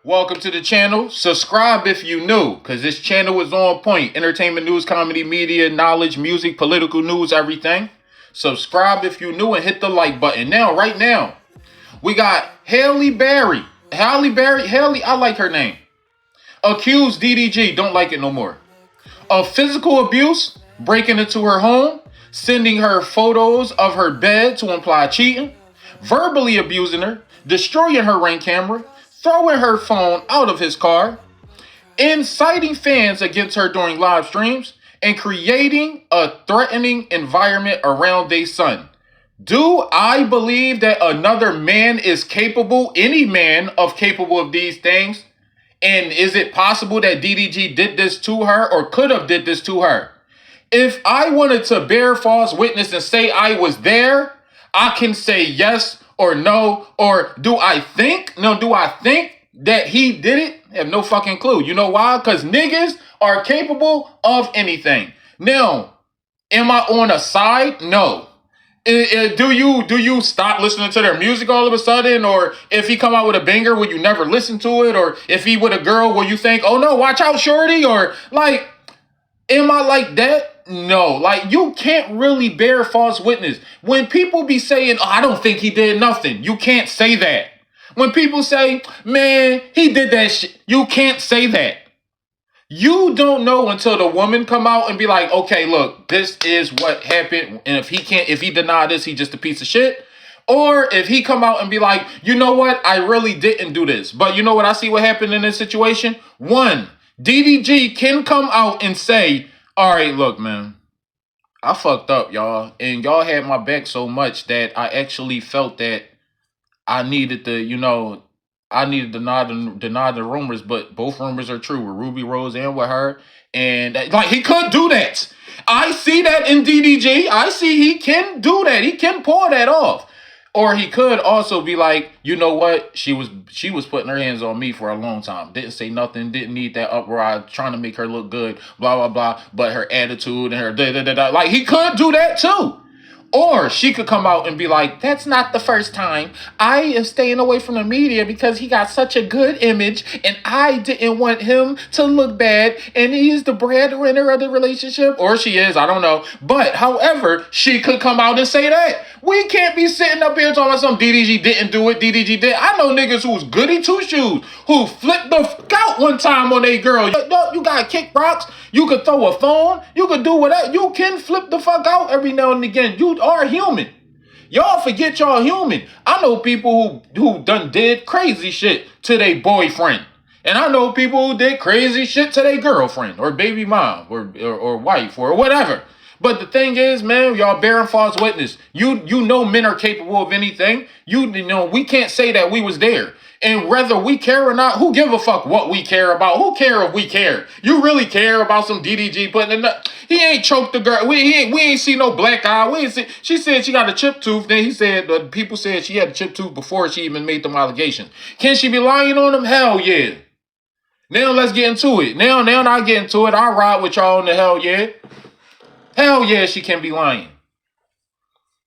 Welcome to the channel. Subscribe if you new, because this channel is on point. Entertainment, news, comedy, media, knowledge, music, political news, everything. Subscribe if you new and hit the like button. Now, right now, we got Halle Bailey. Halle, I like her name. Accused DDG, don't like it no more. Of physical abuse, breaking into her home, sending her photos of her bed to imply cheating, verbally abusing her, destroying her Ring camera, throwing her phone out of his car, inciting fans against her during live streams, and creating a threatening environment around their son. Do I believe that another man is capable, any man, capable of these things? And is it possible that DDG did this to her or could have did this to her? If I wanted to bear false witness and say I was there, I can say yes or no, or do I think that he did it? I have no fucking clue. You know why? Because niggas are capable of anything. Now, am I on a side? No. Do you stop listening to their music all of a sudden? Or if he come out with a banger, will you never listen to it? Or if he with a girl, will you think, oh no, watch out, shorty? Or like, am I like that? No, like you can't really bear false witness. When people be saying, oh, I don't think he did nothing, you can't say that. When people say, man, he did that shit, you can't say that. You don't know until the woman come out and be like, okay, look, this is what happened. And if he deny this, he just a piece of shit. Or if he come out and be like, you know what? I really didn't do this. But you know what? I see what happened in this situation. One, DDG can come out and say, all right, look, man, I fucked up, y'all. And y'all had my back so much that I actually felt that I needed to, deny the rumors, but both rumors are true with Ruby Rose and with her. And like he could do that. I see that in DDG. I see he can do that. He can pull that off. Or he could also be like, you know what? She was putting her hands on me for a long time. Didn't say nothing. Didn't need that uproar. Trying to make her look good. Blah, blah, blah. But her attitude and her da-da-da-da. Like, he could do that too. Or she could come out and be like, that's not the first time. I am staying away from the media because he got such a good image and I didn't want him to look bad and he's the breadwinner of the relationship. Or she is, I don't know. But however, she could come out and say that. We can't be sitting up here talking about some DDG didn't do it, DDG did. I know niggas who's goody two-shoes, who flipped the fuck out one time on a girl. You gotta kick rocks, you could throw a phone, you could do whatever. You can flip the fuck out every now and again. You are human. Y'all forget y'all human. I know people who done did crazy shit to their boyfriend. And I know people who did crazy shit to their girlfriend or baby mom or wife or whatever. But the thing is, man, y'all bearing false witness. You know men are capable of anything. You know, we can't say that we was there. And whether we care or not, who give a fuck what we care about? Who care if we care? You really care about some DDG putting in he ain't choked the girl. We ain't see no black eye. We ain't see. She said she got a chipped tooth. Then he said, people said she had a chipped tooth before she even made them allegations. Can she be lying on them? Hell yeah. Now let's get into it. Now I get into it. I ride with y'all on the hell yeah. Hell yeah, she can be lying.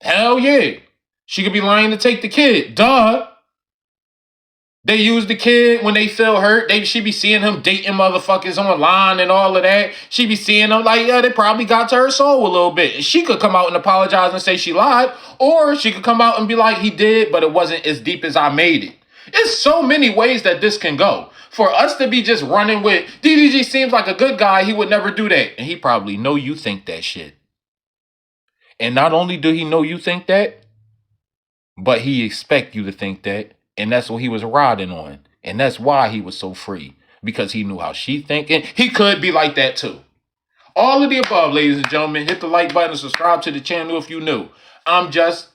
Hell yeah. She could be lying to take the kid. Duh. They use the kid when they feel hurt. She be seeing him dating motherfuckers online and all of that. She be seeing them like, yeah, they probably got to her soul a little bit. And she could come out and apologize and say she lied. Or she could come out and be like, he did, but it wasn't as deep as I made it. It's so many ways that this can go. For us to be just running with, DDG seems like a good guy, he would never do that. And he probably know you think that shit. And not only do he know you think that, but he expect you to think that. And that's what he was riding on. And that's why he was so free. Because he knew how she thinking. He could be like that too. All of the above, ladies and gentlemen. Hit the like button and subscribe to the channel if you new. I'm just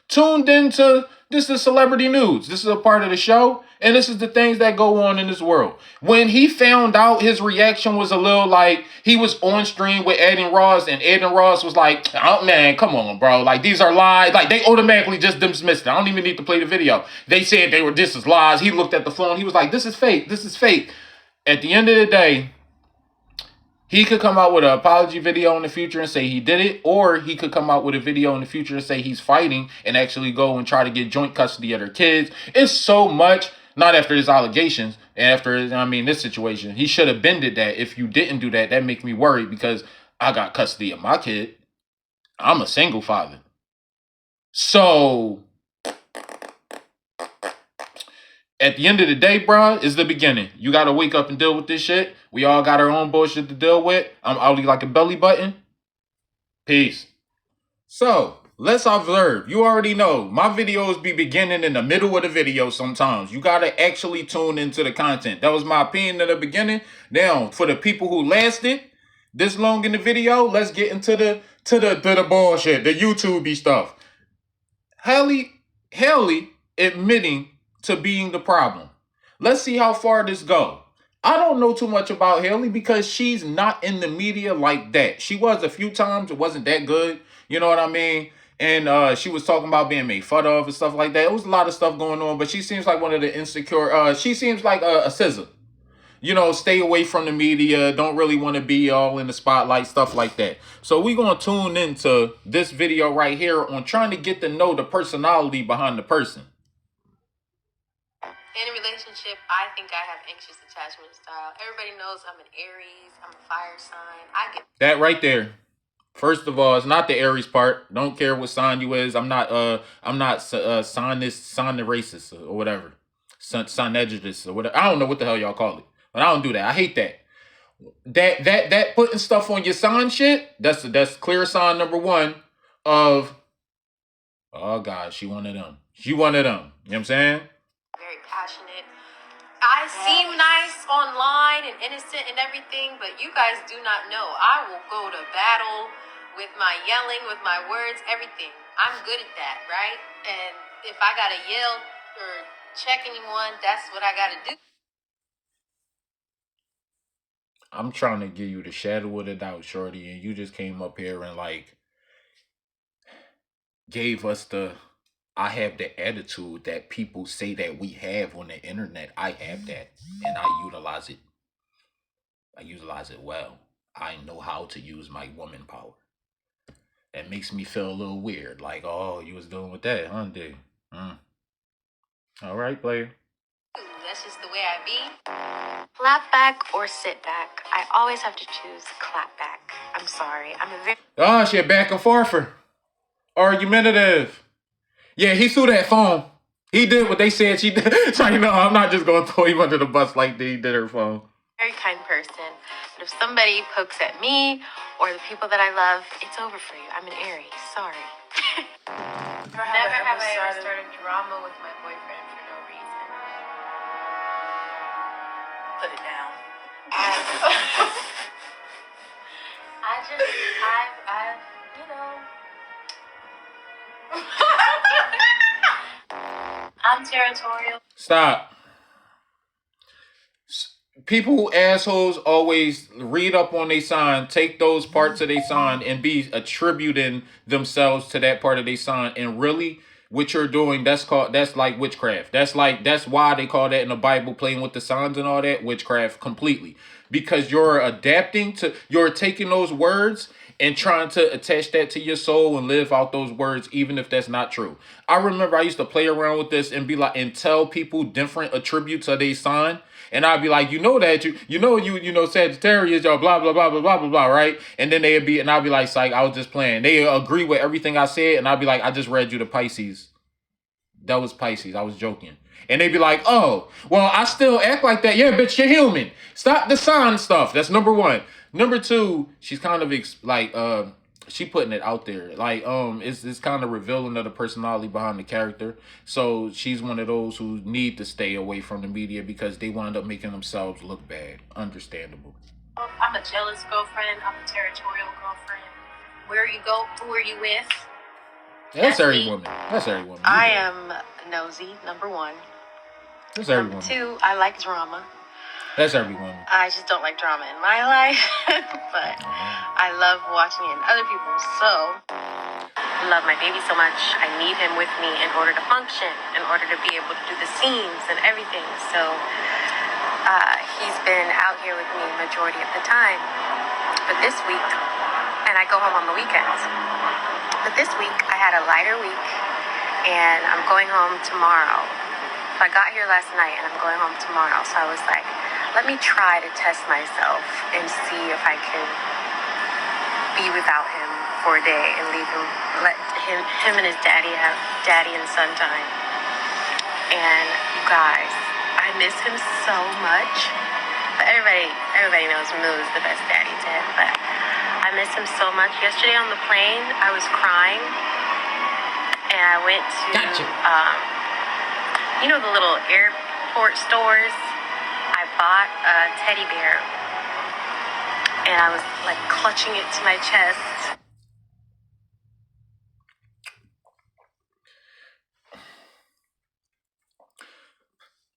tuned into, this is celebrity news. This is a part of the show. And this is the things that go on in this world. When he found out, his reaction was a little like, he was on stream with Aiden Ross, and Aiden Ross was like, oh man, come on, bro. Like, these are lies. Like, they automatically just dismissed it. I don't even need to play the video. They said this is lies. He looked at the phone. He was like, this is fake. This is fake. At the end of the day, he could come out with an apology video in the future and say he did it, or he could come out with a video in the future and say he's fighting and actually go and try to get joint custody of their kids. It's so much Not after his allegations, after, I mean, this situation. He should have been did that. If you didn't do that, that make me worried because I got custody of my kid. I'm a single father. So at the end of the day, bro, is the beginning. You got to wake up and deal with this shit. We all got our own bullshit to deal with. I'm outy like a belly button. Peace. So, let's observe. You already know, my videos be beginning in the middle of the video sometimes. You got to actually tune into the content. That was my opinion in the beginning. Now, for the people who lasted this long in the video, let's get into the bullshit, the YouTube-y stuff. Halle admitting to being the problem. Let's see how far this go. I don't know too much about Halle because she's not in the media like that. She was a few times. It wasn't that good. You know what I mean? And she was talking about being made fun of and stuff like that. It was a lot of stuff going on, but she seems like one of the insecure. She seems like a scissor. You know, stay away from the media. Don't really want to be all in the spotlight, stuff like that. So we're going to tune into this video right here on trying to get to know the personality behind the person. In a relationship, I think I have anxious attachment style. Everybody knows I'm an Aries. I'm a fire sign. I get that right there. First of all, it's not the Aries part. Don't care what sign you is. I'm not sign the racist or whatever. Sign edgedist or whatever. I don't know what the hell y'all call it. But I don't do that. I hate that. That putting stuff on your sign shit, that's clear sign number one of, oh God, she one of them. She one of them. You know what I'm saying? Very passionate. I seem nice online and innocent and everything, but you guys do not know. I will go to battle with my yelling, with my words, everything. I'm good at that, right? And if I gotta yell or check anyone, that's what I gotta do. I'm trying to give you the shadow of the doubt, shorty, and you just came up here and like gave us the I have the attitude that people say that we have on the internet. I have that, and I utilize it. I utilize it well. I know how to use my woman power. That makes me feel a little weird. Like, oh, you was dealing with that, huh, dude? All right, player. That's just the way I be. Clap back or sit back. I always have to choose clap back. I'm sorry. I'm a very... Oh, shit, back and forther. Argumentative. Yeah, he threw that phone. He did what they said she did. So, you know, I'm not just going to throw him under the bus like they did her phone. Very kind person. But if somebody pokes at me or the people that I love, it's over for you. I'm an Aries. Sorry. Never have I ever started drama with my boyfriend for no reason. Put it down. I've, you know. I'm territorial. Stop. People who assholes always read up on their sign, take those parts of their sign and be attributing themselves to that part of their sign. And really, what you're doing, that's like witchcraft. That's why they call that in the Bible, playing with the signs and all that, witchcraft completely. Because you're taking those words and trying to attach that to your soul and live out those words, even if that's not true. I remember I used to play around with this and be like, and tell people different attributes of their sign. And I'd be like, you know Sagittarius, y'all, blah, blah, blah, blah, blah, blah, blah, right? And then and I'd be like, psych, I was just playing. They agree with everything I said. And I'd be like, I just read you the Pisces. That was Pisces. I was joking. And they'd be like, oh, well, I still act like that. Yeah, bitch, you're human. Stop the sign stuff. That's number one. Number two, she's kind of she putting it out there. Like, it's kind of revealing of the personality behind the character. So she's one of those who need to stay away from the media because they wind up making themselves look bad. Understandable. I'm a jealous girlfriend. I'm a territorial girlfriend. Where you go, who are you with? That's every woman. That's every woman. I am nosy, number one. That's every woman. Two, I like drama. That's every woman. I just don't like drama in my life, but I love watching it in other people's. So, I love my baby so much. I need him with me in order to function, in order to be able to do the scenes and everything. So, he's been out here with me majority of the time. But this week, and I go home on the weekends. But this week, I had a lighter week, and I'm going home tomorrow. I got here last night and I'm going home tomorrow. So I was like, let me try to test myself and see if I can be without him for a day and leave him, let him and his daddy have daddy and son time. And you guys, I miss him so much. But everybody knows Moo is the best daddy to him, but I miss him so much. Yesterday on the plane, I was crying, and I went to, you know, the little airport stores. I bought a teddy bear, and I was like clutching it to my chest.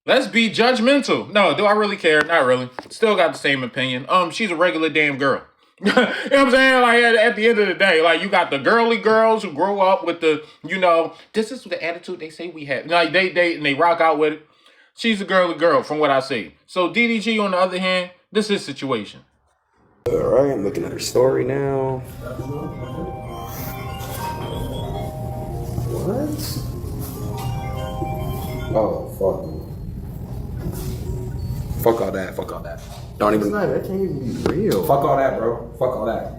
Let's be judgmental. No, do I really care? Not really. Still got the same opinion. She's a regular damn girl. You know what I'm saying? Like, at the end of the day, like, you got the girly girls who grow up with the, you know, this is the attitude they say we have. Like, they rock out with it. She's a girly girl from what I see. So DDG, on the other hand, this is his situation. All right, I'm looking at her story now. What? Oh, fuck. Fuck all that. Fuck all that. Don't even. That can't even be real. Fuck all that, bro. Fuck all that.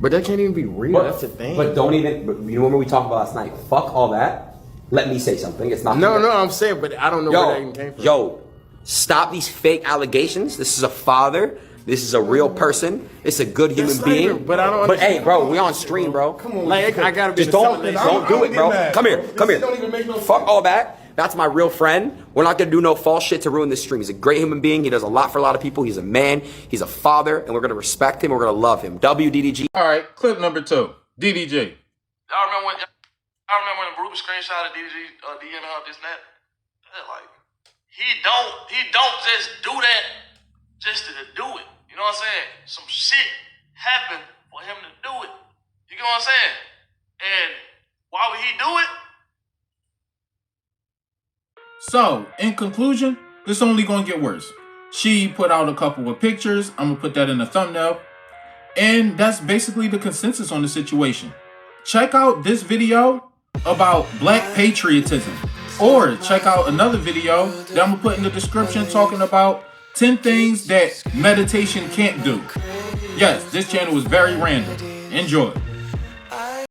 But that can't even be real. But, that's the thing. But don't even. But you remember we talked about last night? Fuck all that. Let me say something. It's not. No, I'm saying, but I don't know where that even came from. Yo, stop these fake allegations. This is a father. This is a real person. It's a good human being. Even, but I don't. But hey, bro, we on stream, bro. Come on, like I gotta be. Just don't do it, bro. Come here. Don't even make no Fuck all that. That's my real friend. We're not gonna do no false shit to ruin this stream. He's a great human being. He does a lot for a lot of people. He's a man. He's a father, and we're gonna respect him. We're gonna love him. WDDG. All right, clip number 2. DDG. Y'all remember when Ruben screenshotted DDG DM her this and that? Like, he don't just do that just to do it. You know what I'm saying? Some shit happened for him to do it. You know what I'm saying? And why would he do it? So, in conclusion, this only gonna get worse. She put out a couple of pictures. I'm gonna put that in the thumbnail. And that's basically the consensus on the situation. Check out this video about black patriotism. Or check out another video that I'm gonna put in the description talking about 10 things that meditation can't do. Yes, this channel is very random. Enjoy.